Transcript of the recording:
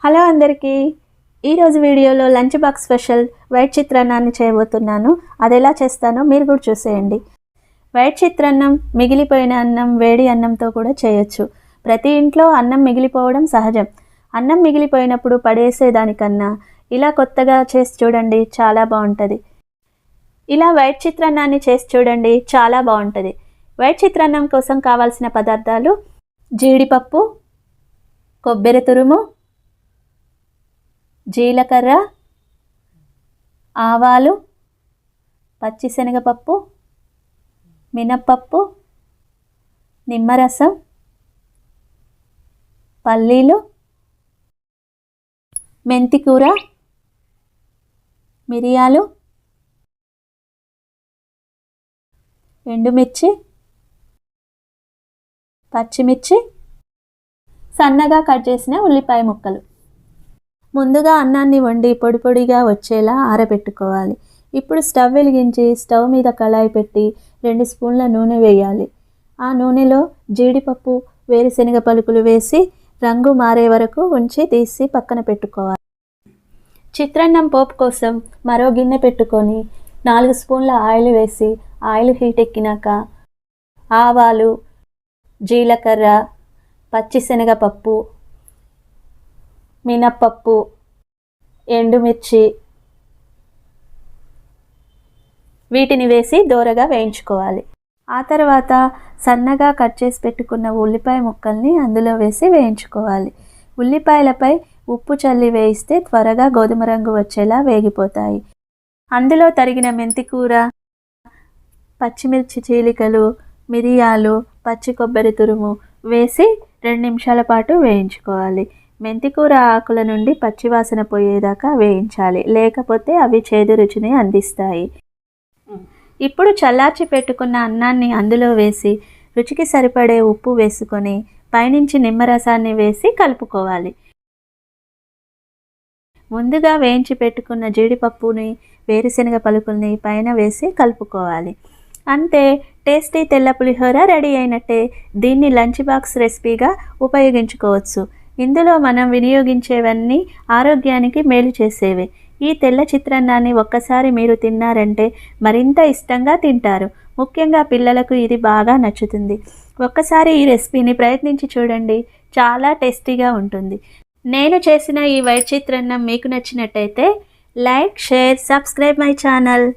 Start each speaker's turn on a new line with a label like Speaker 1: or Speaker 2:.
Speaker 1: Hello అందరికీ, ఈరోజు వీడియోలో లంచ్ బాక్స్ స్పెషల్ వైట్ చిత్రాన్నాన్ని చేయబోతున్నాను. అది ఎలా చేస్తానో మీరు కూడా చూసేయండి. వైట్ చిత్రాన్నం మిగిలిపోయిన అన్నం వేడి అన్నంతో కూడా చేయొచ్చు. ప్రతి ఇంట్లో అన్నం మిగిలిపోవడం సహజం. అన్నం మిగిలిపోయినప్పుడు పడేసేదానికన్నా ఇలా కొత్తగా చేసి చూడండి, చాలా బాగుంటుంది. ఇలా వైట్ చిత్రాన్నాన్ని చేసి చూడండి, చాలా బాగుంటుంది. వైట్ చిత్రాన్నం కోసం కావాల్సిన పదార్థాలు: జీడిపప్పు, కొబ్బరి తురుము, జీలకర్ర, ఆవాలు, పచ్చిశనగపప్పు, మినప్పప్పు, నిమ్మరసం, పల్లీలు, మెంతికూర, మిరియాలు, ఎండుమిర్చి, పచ్చిమిర్చి, సన్నగా కట్ చేసిన ఉల్లిపాయ ముక్కలు. ముందుగా అన్నాన్ని వండి పొడి పొడిగా వచ్చేలా ఆరబెట్టుకోవాలి. ఇప్పుడు స్టవ్ వెలిగించి స్టవ్ మీద కళాయి పెట్టి 2 స్పూన్ల నూనె వేయాలి. ఆ నూనెలో జీడిపప్పు, వేరుశనగ పలుకులు వేసి రంగు మారే వరకు ఉంచి తీసి పక్కన పెట్టుకోవాలి. చిత్రాన్నం పోపు కోసం మరో గిన్నె పెట్టుకొని 4 స్పూన్ల ఆయిల్ వేసి ఆయిల్ హీట్ ఎక్కినాక ఆవాలు, జీలకర్ర, పచ్చిశనగపప్పు, మినప్పప్పు, ఎండుమిర్చి వీటిని వేసి దోరగా వేయించుకోవాలి. ఆ తర్వాత సన్నగా కట్ చేసి పెట్టుకున్న ఉల్లిపాయ ముక్కల్ని అందులో వేసి వేయించుకోవాలి. ఉల్లిపాయలపై ఉప్పు చల్లి వేయిస్తే త్వరగా గోధుమ రంగు వచ్చేలా వేగిపోతాయి. అందులో తరిగిన మెంతికూర, పచ్చిమిర్చి చీలికలు, మిరియాలు, పచ్చి కొబ్బరి తురుము వేసి 2 నిమిషాల పాటు వేయించుకోవాలి. మెంతికూర ఆకుల నుండి పచ్చివాసన పోయేదాకా వేయించాలి, లేకపోతే అవి చేదు రుచిని అందిస్తాయి. ఇప్పుడు చల్లార్చి పెట్టుకున్న అన్నాన్ని అందులో వేసి రుచికి సరిపడే ఉప్పు వేసుకొని పైనుంచి నిమ్మరసాన్ని వేసి కలుపుకోవాలి. ముందుగా వేయించి పెట్టుకున్న జీడిపప్పుని, వేరుశనగ పలుకుల్ని పైన వేసి కలుపుకోవాలి. అంతే, టేస్టీ తెల్ల పులిహోర రెడీ అయినట్టే. దీన్ని లంచ్ బాక్స్ రెసిపీగా ఉపయోగించుకోవచ్చు. ఇందులో మనం వినియోగించేవన్నీ ఆరోగ్యానికి మేలు చేసేవే. ఈ తెల్ల చిత్రాన్నాన్ని ఒక్కసారి మీరు తిన్నారంటే మరింత ఇష్టంగా తింటారు. ముఖ్యంగా పిల్లలకు ఇది బాగా నచ్చుతుంది. ఒక్కసారి ఈ రెసిపీని ప్రయత్నించి చూడండి, చాలా టేస్టీగా ఉంటుంది. నేను చేసిన ఈ వైట్ చిత్రాన్నం మీకు నచ్చినట్టయితే like, share, subscribe my channel.